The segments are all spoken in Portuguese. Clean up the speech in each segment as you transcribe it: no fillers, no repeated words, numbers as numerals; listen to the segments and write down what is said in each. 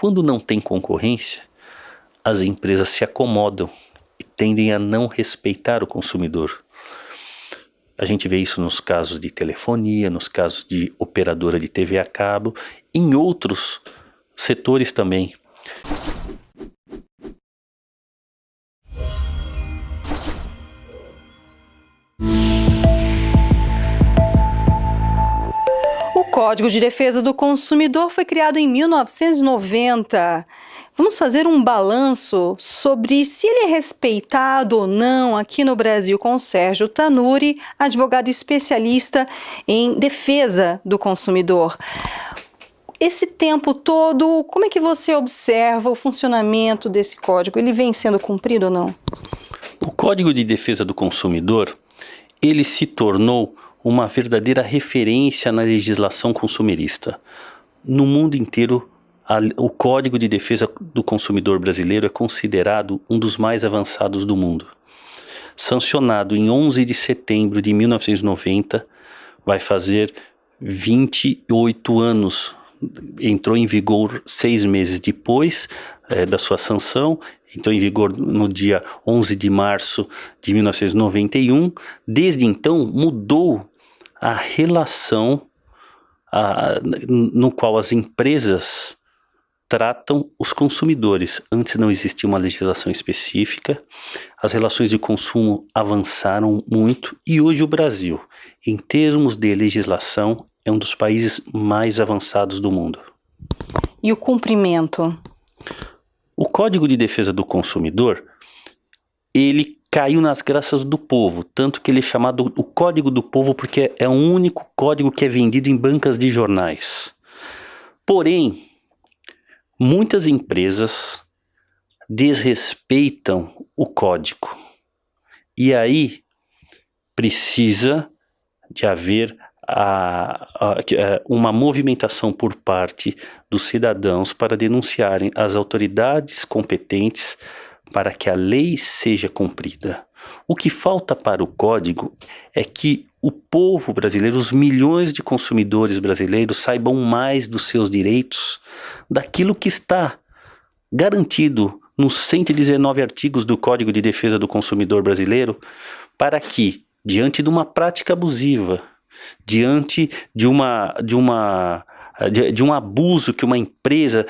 quando não tem concorrência, as empresas se acomodam e tendem a não respeitar o consumidor. A gente vê isso nos casos de telefonia, nos casos de operadora de TV a cabo, em outros setores também. O Código de Defesa do Consumidor foi criado em 1990. Vamos fazer um balanço sobre se ele é respeitado ou não aqui no Brasil com o Sérgio Tanuri, advogado especialista em defesa do consumidor. Esse tempo todo, como é que você observa o funcionamento desse código? Ele vem sendo cumprido ou não? O Código de Defesa do Consumidor, ele se tornou uma verdadeira referência na legislação consumerista. No mundo inteiro, o Código de Defesa do Consumidor brasileiro é considerado um dos mais avançados do mundo. Sancionado em 11 de setembro de 1990, vai fazer 28 anos. Entrou em vigor 6 meses depois da sua sanção, entrou em vigor no dia 11 de março de 1991. Desde então, mudou a relação no qual as empresas tratam os consumidores. Antes não existia uma legislação específica, as relações de consumo avançaram muito e hoje o Brasil, em termos de legislação, é um dos países mais avançados do mundo. E o cumprimento? O Código de Defesa do Consumidor, ele caiu nas graças do povo, tanto que ele é chamado o Código do Povo porque é o único código que é vendido em bancas de jornais. Porém, muitas empresas desrespeitam o código e aí precisa de haver uma movimentação por parte dos cidadãos para denunciarem as autoridades competentes para que a lei seja cumprida. O que falta para o código é que o povo brasileiro, os milhões de consumidores brasileiros saibam mais dos seus direitos, daquilo que está garantido nos 119 artigos do Código de Defesa do Consumidor brasileiro, para que, diante de uma prática abusiva, diante de um abuso que uma empresa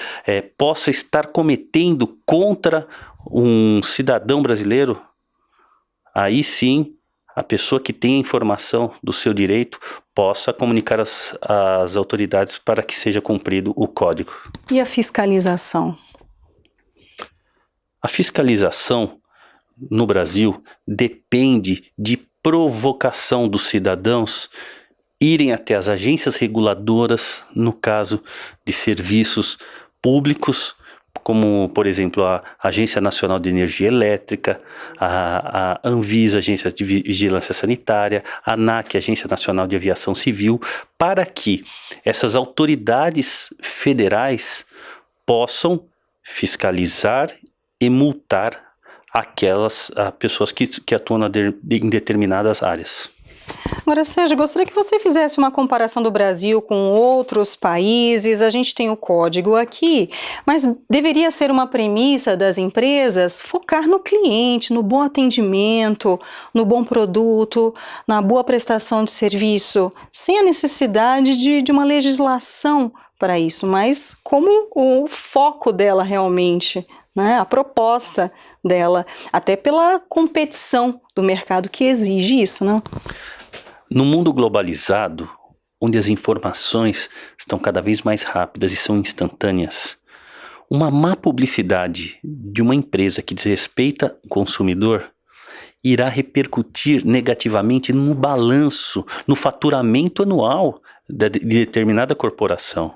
possa estar cometendo contra um cidadão brasileiro, aí sim a pessoa que tem a informação do seu direito possa comunicar às autoridades para que seja cumprido o código. E a fiscalização? A fiscalização no Brasil depende de provocação dos cidadãos irem até as agências reguladoras, no caso de serviços públicos, como, por exemplo, a Agência Nacional de Energia Elétrica, a Anvisa, Agência de Vigilância Sanitária, a ANAC, Agência Nacional de Aviação Civil, para que essas autoridades federais possam fiscalizar e multar aquelas pessoas que atuam em determinadas áreas. Agora, Sérgio, gostaria que você fizesse uma comparação do Brasil com outros países. A gente tem o código aqui, mas deveria ser uma premissa das empresas focar no cliente, no bom atendimento, no bom produto, na boa prestação de serviço, sem a necessidade de uma legislação para isso, mas como o foco dela realmente, né? A proposta dela, até pela competição do mercado que exige isso, não? No mundo globalizado, onde as informações estão cada vez mais rápidas e são instantâneas, uma má publicidade de uma empresa que desrespeita o consumidor irá repercutir negativamente no balanço, no faturamento anual de determinada corporação.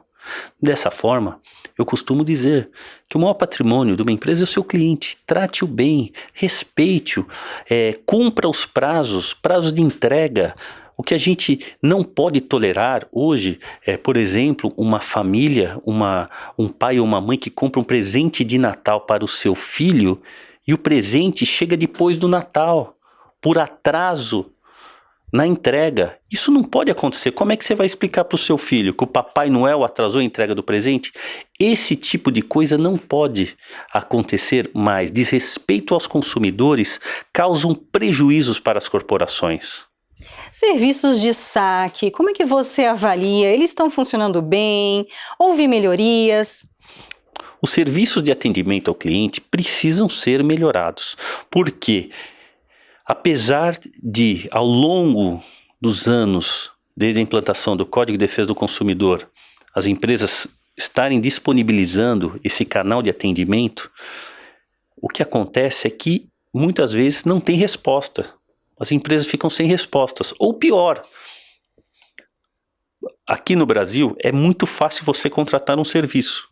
Dessa forma, eu costumo dizer que o maior patrimônio de uma empresa é o seu cliente. Trate-o bem, respeite-o, cumpra os prazos de entrega. O que a gente não pode tolerar hoje é, por exemplo, uma família, um pai ou uma mãe que compra um presente de Natal para o seu filho e o presente chega depois do Natal, por atraso Na entrega, isso não pode acontecer. Como é que você vai explicar para o seu filho que o Papai Noel atrasou a entrega do presente? Esse tipo de coisa não pode acontecer mais. Desrespeito aos consumidores causam prejuízos para as corporações. Serviços de saque, como é que você avalia? Eles estão funcionando bem? Houve melhorias? Os serviços de atendimento ao cliente precisam ser melhorados, porque apesar de, ao longo dos anos, desde a implantação do Código de Defesa do Consumidor, as empresas estarem disponibilizando esse canal de atendimento, o que acontece é que muitas vezes não tem resposta. As empresas ficam sem respostas. Ou pior, aqui no Brasil é muito fácil você contratar um serviço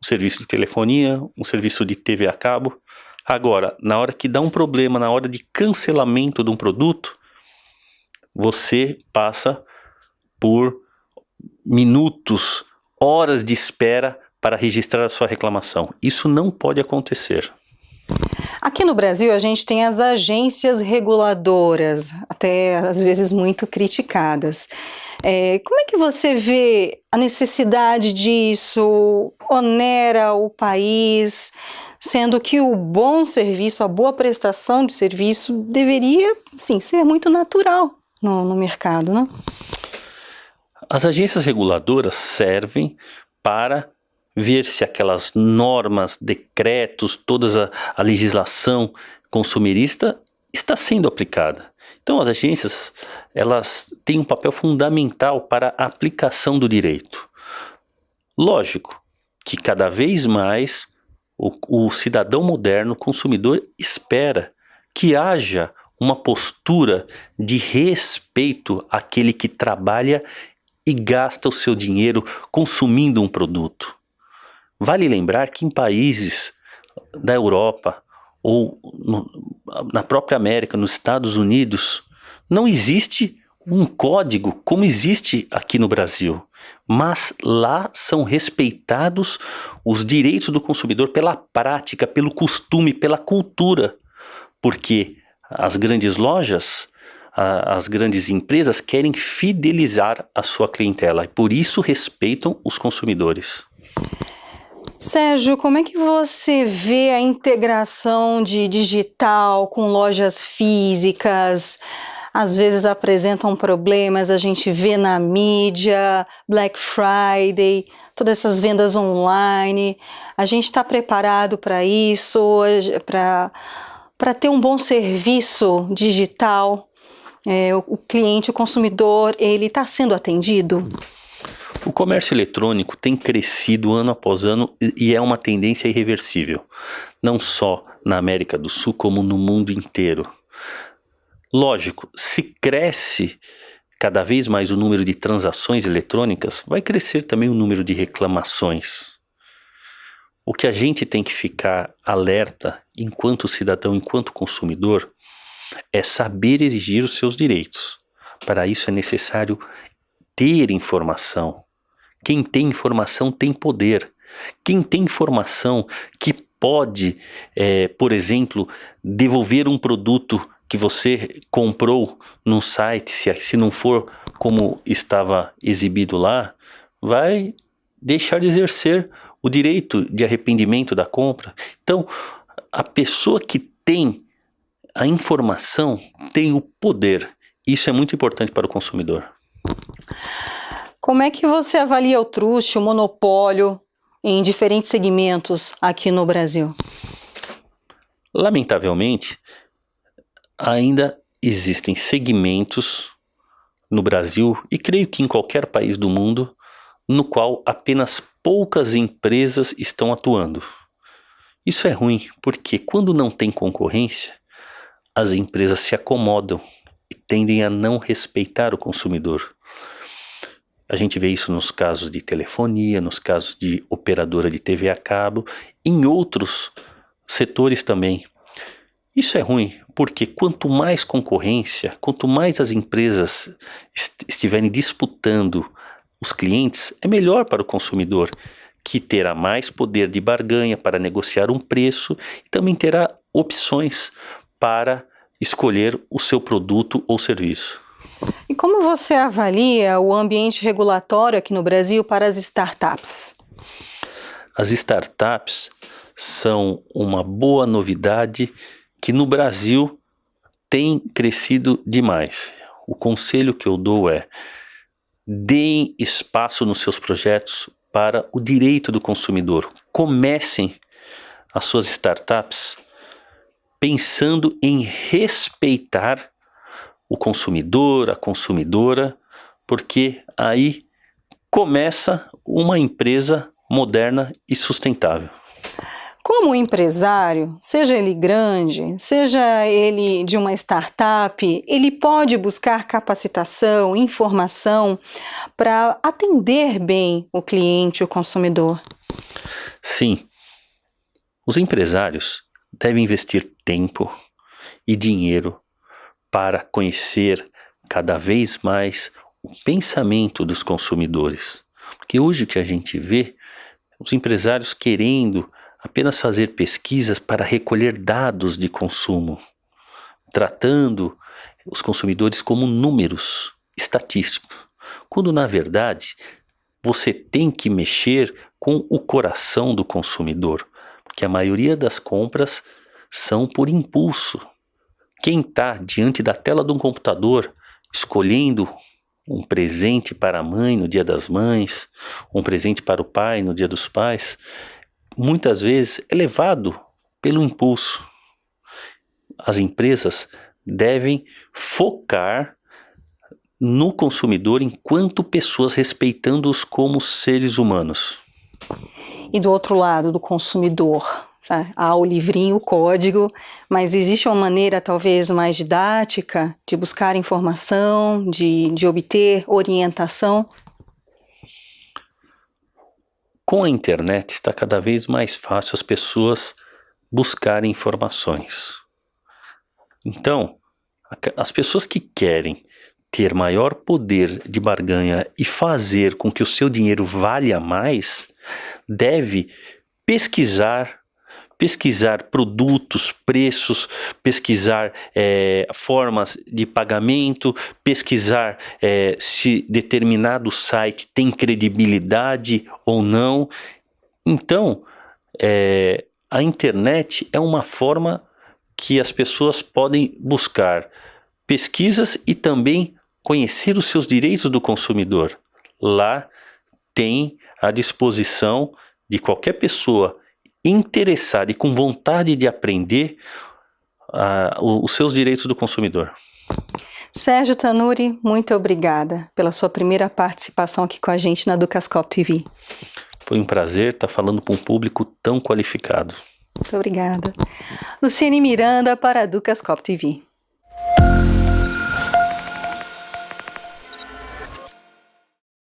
de telefonia, um serviço de TV a cabo. Agora, na hora que dá um problema, na hora de cancelamento de um produto, você passa por minutos, horas de espera para registrar a sua reclamação. Isso não pode acontecer. Aqui no Brasil a gente tem as agências reguladoras, até às vezes muito criticadas. Como é que você vê a necessidade disso? Onera o país? Sendo que o bom serviço, a boa prestação de serviço deveria, sim, ser muito natural no mercado, né? As agências reguladoras servem para ver se aquelas normas, decretos, toda a legislação consumerista está sendo aplicada. Então as agências, elas têm um papel fundamental para a aplicação do direito. Lógico que cada vez mais o cidadão moderno, o consumidor, espera que haja uma postura de respeito àquele que trabalha e gasta o seu dinheiro consumindo um produto. Vale lembrar que em países da Europa ou na própria América, nos Estados Unidos, não existe um código como existe aqui no Brasil. Mas lá são respeitados os direitos do consumidor pela prática, pelo costume, pela cultura. Porque as grandes lojas, as grandes empresas querem fidelizar a sua clientela e por isso respeitam os consumidores. Sérgio, como é que você vê a integração de digital com lojas físicas? Às vezes apresentam problemas, a gente vê na mídia, Black Friday, todas essas vendas online. A gente está preparado para isso, para ter um bom serviço digital? O cliente, o consumidor, ele está sendo atendido? O comércio eletrônico tem crescido ano após ano e é uma tendência irreversível, não só na América do Sul, como no mundo inteiro. Lógico, se cresce cada vez mais o número de transações eletrônicas, vai crescer também o número de reclamações. O que a gente tem que ficar alerta, enquanto cidadão, enquanto consumidor, é saber exigir os seus direitos. Para isso é necessário ter informação. Quem tem informação tem poder. Quem tem informação que pode, por exemplo, devolver um produto que você comprou num site, se não for como estava exibido lá, vai deixar de exercer o direito de arrependimento da compra. Então, a pessoa que tem a informação tem o poder. Isso é muito importante para o consumidor. Como é que você avalia o truste, o monopólio em diferentes segmentos aqui no Brasil? Lamentavelmente, ainda existem segmentos no Brasil, e creio que em qualquer país do mundo, no qual apenas poucas empresas estão atuando. Isso é ruim, porque quando não tem concorrência, as empresas se acomodam e tendem a não respeitar o consumidor. A gente vê isso nos casos de telefonia, nos casos de operadora de TV a cabo, em outros setores também. Isso é ruim, porque quanto mais concorrência, quanto mais as empresas estiverem disputando os clientes, é melhor para o consumidor, que terá mais poder de barganha para negociar um preço e também terá opções para escolher o seu produto ou serviço. E como você avalia o ambiente regulatório aqui no Brasil para as startups? As startups são uma boa novidade que no Brasil tem crescido demais. O conselho que eu dou é: deem espaço nos seus projetos para o direito do consumidor. Comecem as suas startups pensando em respeitar o consumidor, a consumidora, porque aí começa uma empresa moderna e sustentável. Como empresário, seja ele grande, seja ele de uma startup, ele pode buscar capacitação, informação para atender bem o cliente, o consumidor. Sim, os empresários devem investir tempo e dinheiro para conhecer cada vez mais o pensamento dos consumidores. Porque hoje o que a gente vê, os empresários querendo apenas fazer pesquisas para recolher dados de consumo, tratando os consumidores como números estatísticos, quando na verdade você tem que mexer com o coração do consumidor, porque a maioria das compras são por impulso. Quem está diante da tela de um computador escolhendo um presente para a mãe no Dia das Mães, um presente para o pai no Dia dos Pais, muitas vezes é levado pelo impulso. As empresas devem focar no consumidor enquanto pessoas, respeitando-os como seres humanos. E do outro lado, do consumidor, sabe? Há o livrinho, o código, mas existe uma maneira talvez mais didática de buscar informação, de obter orientação? Com a internet está cada vez mais fácil as pessoas buscarem informações. Então, as pessoas que querem ter maior poder de barganha e fazer com que o seu dinheiro valha mais, deve pesquisar produtos, preços, pesquisar formas de pagamento, pesquisar se determinado site tem credibilidade ou não. Então, a internet é uma forma que as pessoas podem buscar pesquisas e também conhecer os seus direitos do consumidor. Lá tem à disposição de qualquer pessoa interessada e com vontade de aprender os seus direitos do consumidor. Sérgio Tanuri, muito obrigada pela sua primeira participação aqui com a gente na Ducascope TV. Foi um prazer estar falando com um público tão qualificado. Muito obrigada. Luciene Miranda para a Ducascope TV.